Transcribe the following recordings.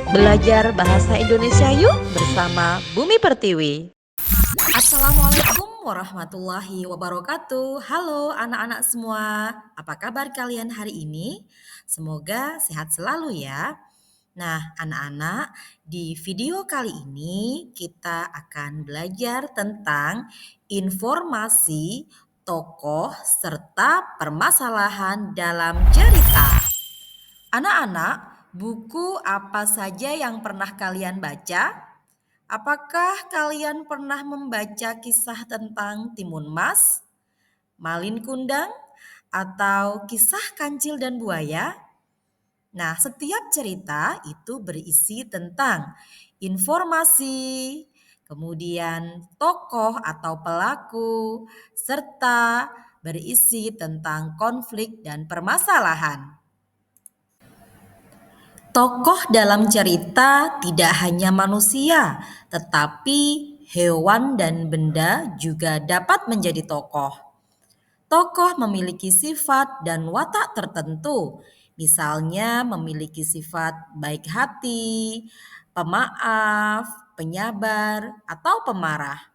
Belajar bahasa Indonesia yuk bersama Bumi Pertiwi. Assalamualaikum warahmatullahi wabarakatuh. Halo anak-anak semua, apa kabar kalian hari ini? Semoga sehat selalu ya. Nah, anak-anak, di video kali ini kita akan belajar tentang informasi tokoh serta permasalahan dalam cerita. Anak-anak, buku apa saja yang pernah kalian baca? Apakah kalian pernah membaca kisah tentang Timun Mas, Malin Kundang, atau kisah Kancil dan Buaya? Nah, setiap cerita itu berisi tentang informasi, kemudian tokoh atau pelaku, serta berisi tentang konflik dan permasalahan. Tokoh dalam cerita tidak hanya manusia, tetapi hewan dan benda juga dapat menjadi tokoh. Tokoh memiliki sifat dan watak tertentu, misalnya memiliki sifat baik hati, pemaaf, penyabar, atau pemarah.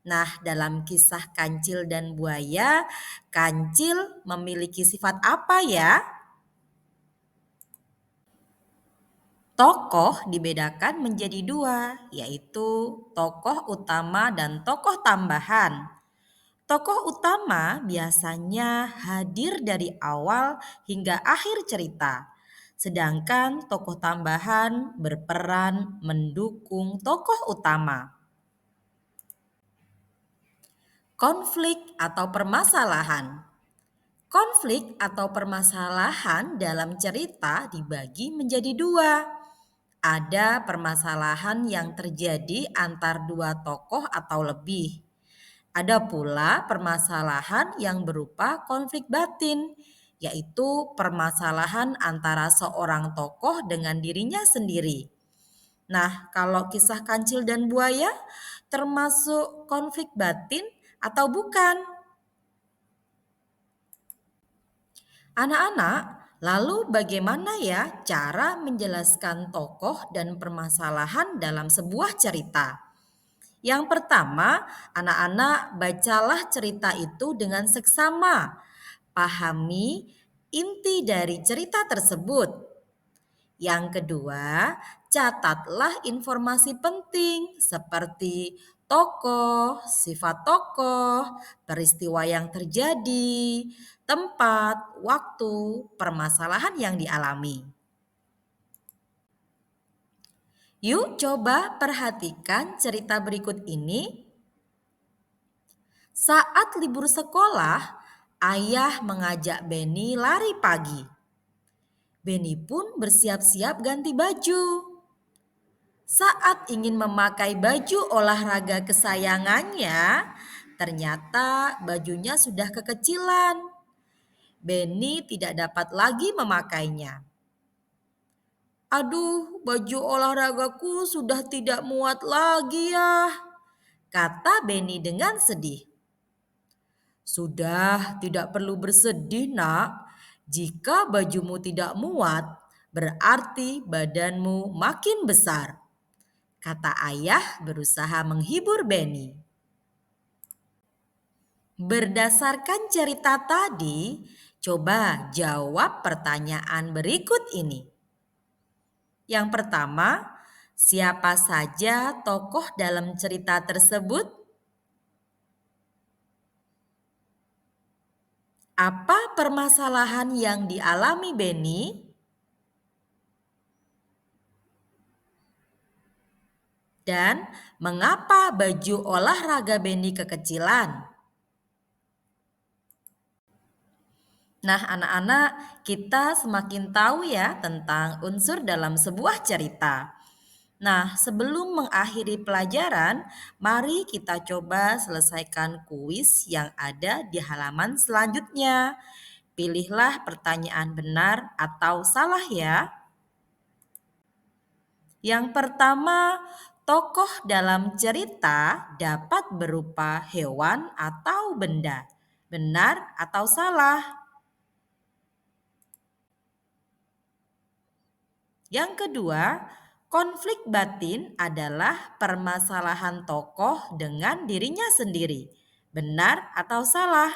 Nah, dalam kisah Kancil dan Buaya, Kancil memiliki sifat apa ya? Tokoh dibedakan menjadi dua, yaitu tokoh utama dan tokoh tambahan. Tokoh utama biasanya hadir dari awal hingga akhir cerita, sedangkan tokoh tambahan berperan mendukung tokoh utama. Konflik atau permasalahan. Konflik atau permasalahan dalam cerita dibagi menjadi dua. Ada permasalahan yang terjadi antar dua tokoh atau lebih. Ada pula permasalahan yang berupa konflik batin, yaitu permasalahan antara seorang tokoh dengan dirinya sendiri. Nah, kalau kisah Kancil dan Buaya termasuk konflik batin atau bukan? Anak-anak, lalu bagaimana ya cara menjelaskan tokoh dan permasalahan dalam sebuah cerita? Yang pertama, anak-anak bacalah cerita itu dengan seksama. Pahami inti dari cerita tersebut. Yang kedua, catatlah informasi penting seperti tokoh, sifat tokoh, peristiwa yang terjadi, tempat, waktu, permasalahan yang dialami. Yuk coba perhatikan cerita berikut ini. Saat libur sekolah, ayah mengajak Benny lari pagi. Benny pun bersiap-siap ganti baju. Saat ingin memakai baju olahraga kesayangannya, ternyata bajunya sudah kekecilan. Benny tidak dapat lagi memakainya. Aduh, baju olahragaku sudah tidak muat lagi ya, kata Benny dengan sedih. Sudah, tidak perlu bersedih, Nak. Jika bajumu tidak muat, berarti badanmu makin besar, kata ayah berusaha menghibur Benny. Berdasarkan cerita tadi, coba jawab pertanyaan berikut ini. Yang pertama, siapa saja tokoh dalam cerita tersebut? Apa permasalahan yang dialami Benny? Dan mengapa baju olahraga Benny kekecilan? Nah, anak-anak, kita semakin tahu ya tentang unsur dalam sebuah cerita. Nah, sebelum mengakhiri pelajaran, mari kita coba selesaikan kuis yang ada di halaman selanjutnya. Pilihlah pertanyaan benar atau salah ya. Yang pertama, tokoh dalam cerita dapat berupa hewan atau benda. Benar atau salah? Yang kedua, Konflik batin adalah permasalahan tokoh dengan dirinya sendiri. Benar atau salah?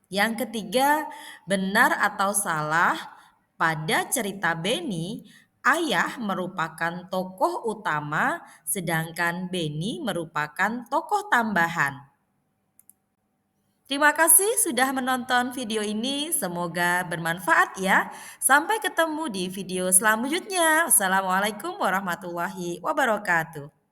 Yang ketiga, benar atau salah? Pada cerita Beni, ayah merupakan tokoh utama, sedangkan Beni merupakan tokoh tambahan. Terima kasih sudah menonton video ini. Semoga bermanfaat ya. Sampai ketemu di video selanjutnya. Assalamualaikum warahmatullahi wabarakatuh.